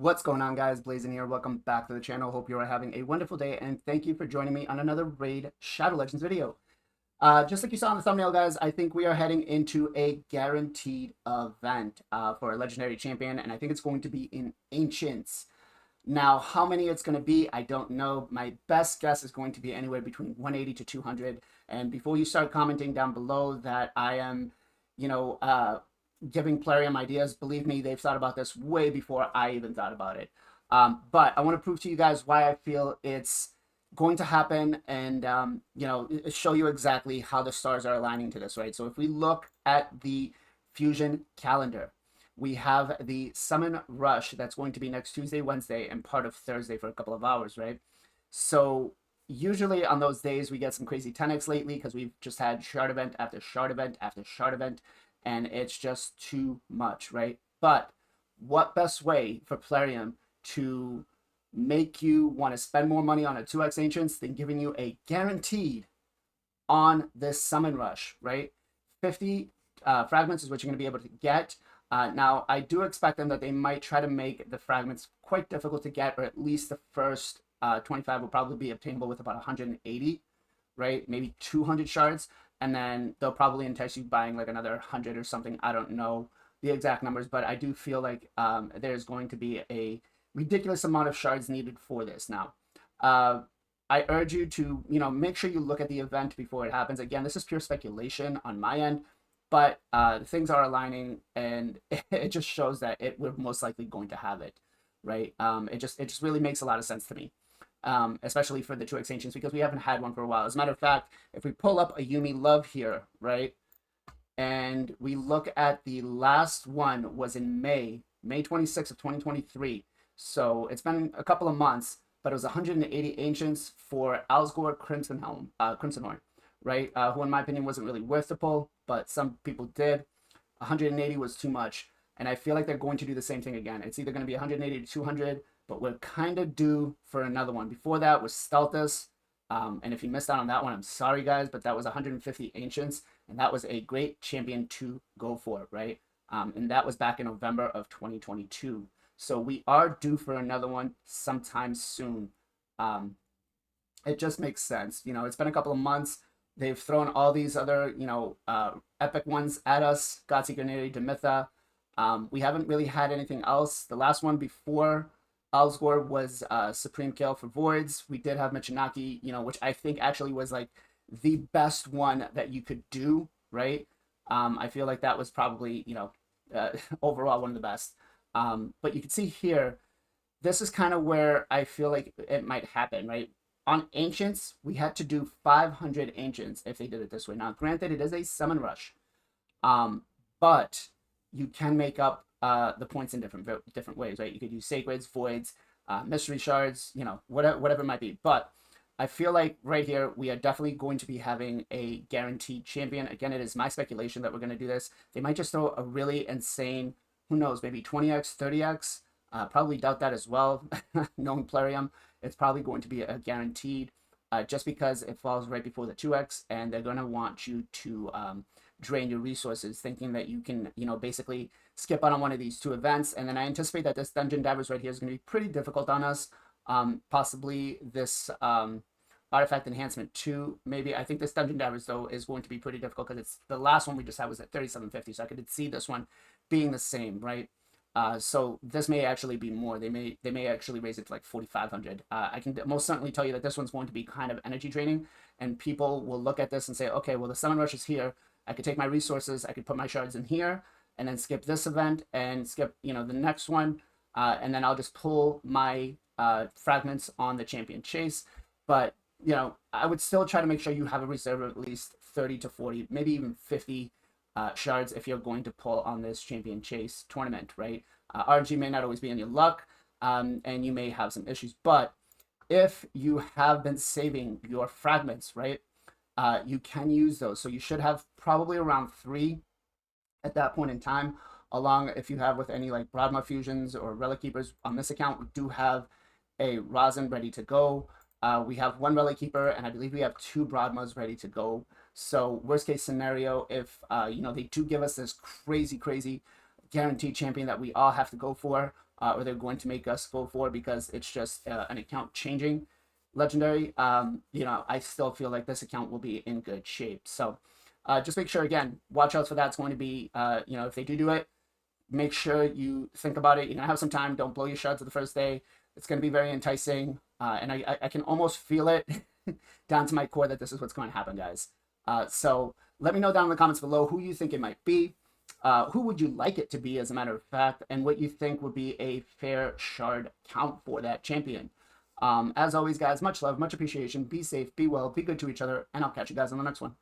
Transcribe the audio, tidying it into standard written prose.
What's going on, guys? Blazing here. Welcome back to the channel. Hope you are having a wonderful day, and thank you for joining me on another Raid Shadow Legends video. Just like you saw in the thumbnail, guys, I think we are heading into a guaranteed event for a legendary champion, and I think it's going to be in Ancients. Now, how many it's going to be, I don't know. My best guess is going to be anywhere between 180 to 200. And before you start commenting down below that I am, you know, giving Plarium ideas, believe me, they've thought about this way before I even thought about it. But I want to prove to you guys why I feel it's going to happen and, show you exactly how the stars are aligning to this, right? So if we look at the Fusion calendar, we have the Summon Rush that's going to be next Tuesday, Wednesday, and part of Thursday for a couple of hours, right? So usually on those days, we get some crazy 10x lately because we've just had shard event after shard event after shard event, and it's just too much, right? But what best way for Plarium to make you want to spend more money on a 2x Ancients than giving you a guaranteed on this Summon Rush, right? 50 fragments is what you're going to be able to get. Now, I do expect them that they might try to make the fragments quite difficult to get, or at least the first 25 will probably be obtainable with about 180, right? Maybe 200 shards, and then they'll probably entice you buying like another 100 or something. I don't know the exact numbers, but I do feel like there's going to be a ridiculous amount of shards needed for this. Now, I urge you to, make sure you look at the event before it happens. Again, this is pure speculation on my end, but things are aligning, and it just shows that we're most likely going to have it, right? It just really makes a lot of sense to me, especially for the 2x Ancients, because we haven't had one for a while. As a matter of fact, if we pull up a Umi Love here, right, and we look at the last one was in May 26th of 2023. So it's been a couple of months, but it was 180 Ancients for Alsgore Crimson Horn, right? Who in my opinion wasn't really worth the pull, but some people did. 180 was too much, and I feel like they're going to do the same thing again. It's either going to be 180 to 200, but we're kind of due for another one. Before that was Stelthus, and if you missed out on that one, I'm sorry, guys, but that was 150 Ancients, and that was a great champion to go for, right? And that was back in November of 2022. So we are due for another one sometime soon. It just makes sense. It's been a couple of months. They've thrown all these other, epic ones at us. Godseeker Neri, Demitha. We haven't really had anything else. The last one before Alsgore was Supreme Kill for Voids. We did have Michinaki, which I think actually was like the best one that you could do, right? I feel like that was probably, overall one of the best. But you can see here, this is kind of where I feel like it might happen, right? On Ancients, we had to do 500 Ancients if they did it this way. Now, granted, it is a Summon Rush, but you can make up the points in different ways, right? You could use Sacreds, Voids, Mystery Shards, whatever it might be. But I feel like right here, we are definitely going to be having a guaranteed champion. Again, it is my speculation that we're going to do this. They might just throw a really insane, who knows, maybe 20x, 30x. Probably doubt that as well. Knowing Plarium, it's probably going to be a guaranteed, just because it falls right before the 2x, and they're going to want you to drain your resources, thinking that you can, basically skip out on one of these two events. And then I anticipate that this Dungeon Divers right here is going to be pretty difficult on us. Possibly this Artifact Enhancement 2, maybe. I think this Dungeon Divers, though, is going to be pretty difficult because it's the last one we just had was at 3750, so I could see this one being the same, right? So this may actually be more. They may actually raise it to like 4,500. I can most certainly tell you that this one's going to be kind of energy draining, and people will look at this and say, okay, well, the Summon Rush is here. I could take my resources, I could put my shards in here, and then skip this event and skip, the next one, and then I'll just pull my fragments on the Champion Chase. But I would still try to make sure you have a reserve of at least 30 to 40, maybe even 50 shards if you're going to pull on this Champion Chase tournament, right? RG may not always be in your luck, and you may have some issues, but if you have been saving your fragments, right, you can use those. So you should have probably around 3 at that point in time, along if you have with any like Broadma Fusions or Relic Keepers. On this account, we do have a Rosin ready to go. We have 1 Relic Keeper, and I believe we have 2 Broadmas ready to go. So worst case scenario, if they do give us this crazy guaranteed champion that we all have to go for, or they're going to make us full 4 because it's just an account changing legendary, you know, I still feel like this account will be in good shape. So just make sure, again, watch out for that. It's going to be, you know, if they do it, make sure you think about it. You're going to have some time. Don't blow your shots the first day. It's going to be very enticing. And I can almost feel it down to my core that this is what's going to happen, guys. So let me know down in the comments below who you think it might be. Who would you like it to be, as a matter of fact, and what you think would be a fair shard count for that champion. As always, guys, much love, much appreciation. Be safe, be well, be good to each other, and I'll catch you guys on the next one.